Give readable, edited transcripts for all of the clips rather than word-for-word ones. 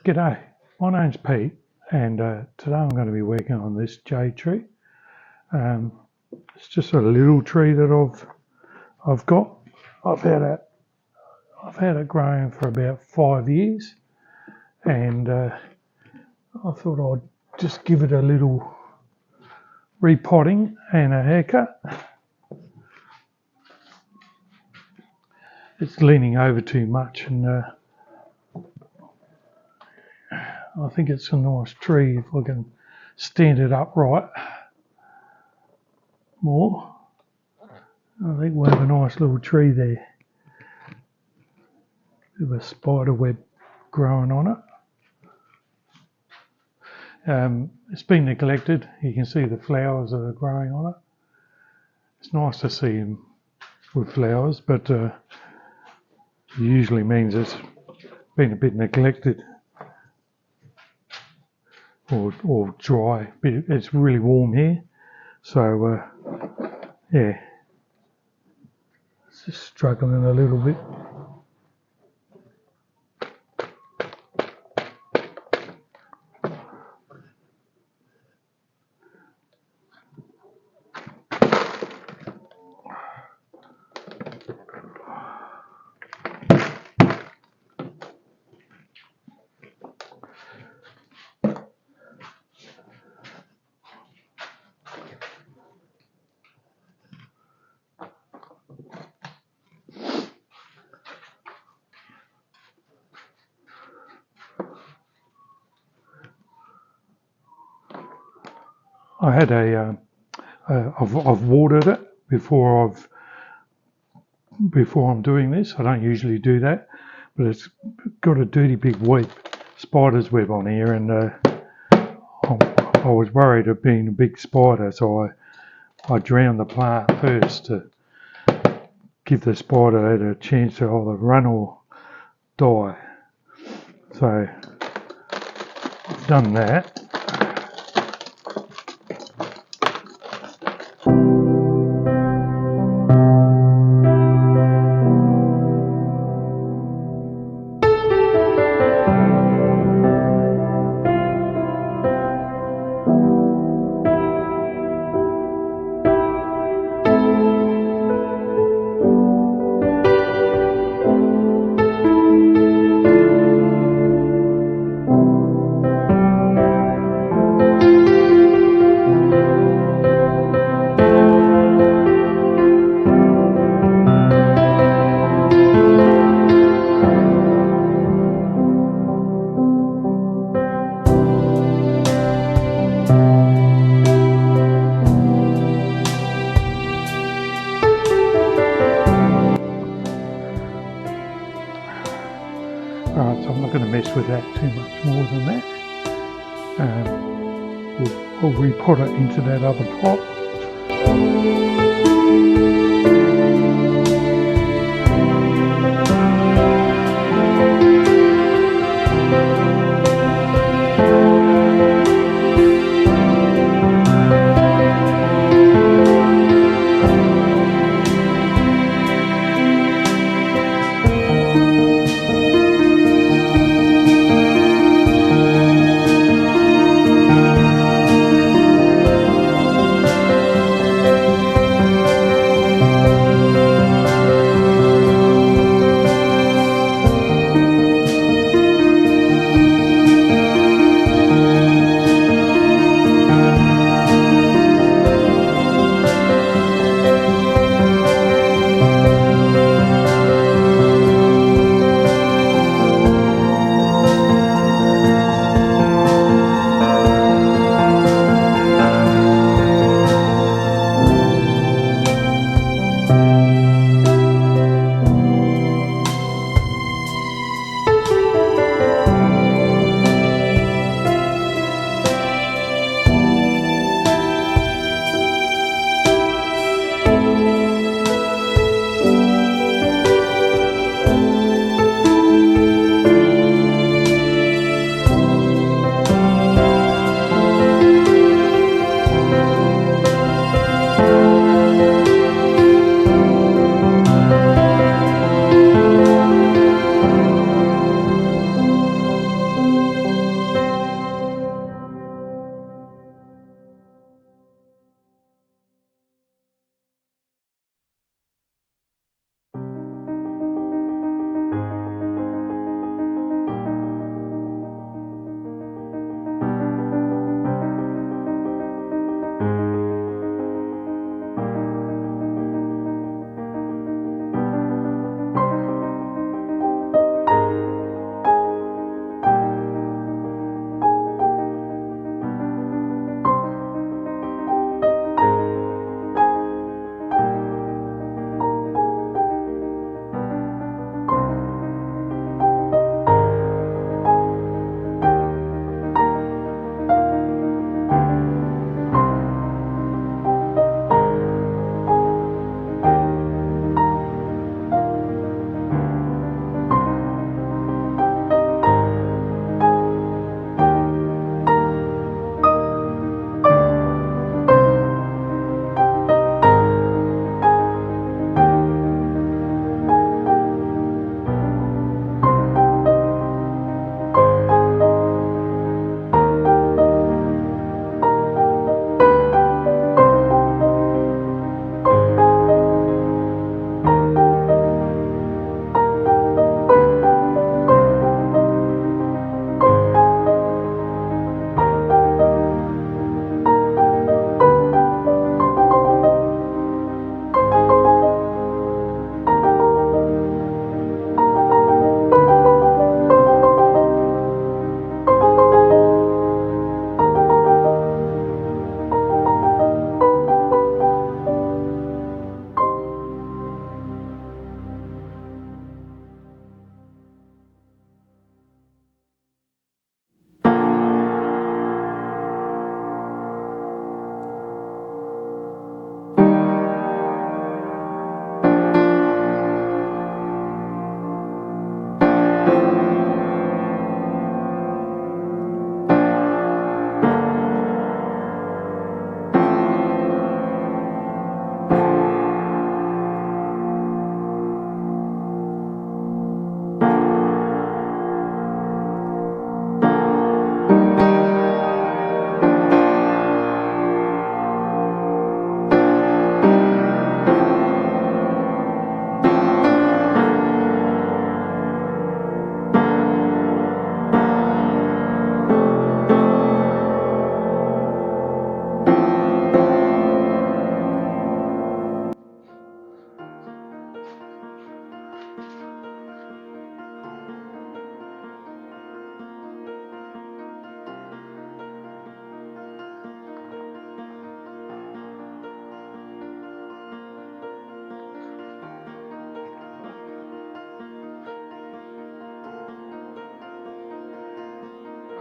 G'day, my name's Pete, and today I'm going to be working on this jade tree. It's just a little tree that I've got. I've had it growing for about 5 years, and I thought I'd just give it a little repotting and a haircut. It's leaning over too much, and I think it's a nice tree if I can stand it upright more. I think we'll have a nice little tree there with a spider web growing on it. It's been neglected. You can see the flowers that are growing on it. It's nice to see them with flowers, but it usually means it's been a bit neglected. Or dry, but it's really warm here, so yeah, it's just struggling a little bit. I had I've watered it before I'm doing this. I don't usually do that, but it's got a dirty big web, spider's web on here, and I was worried of being a big spider, so I drowned the plant first to give the spider a chance to either run or die. So I've done that. Alright, so I'm not going to mess with that too much more than that. I'll repot it into that other pot.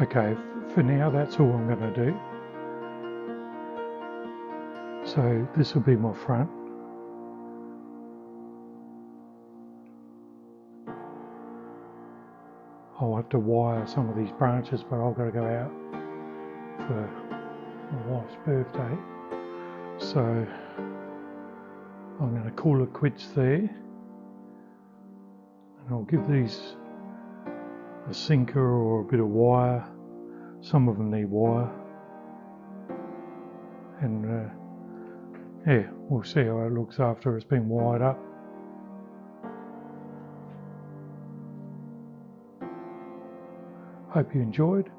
Okay, for now that's all I'm going to do. So this will be my front. I'll have to wire some of these branches, but I've got to go out for my wife's birthday. So I'm going to call it quits there. And I'll give these a sinker or a bit of wire. Some of them need wire. And yeah, we'll see how it looks after it's been wired up. Hope you enjoyed.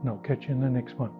And I'll catch you in the next one.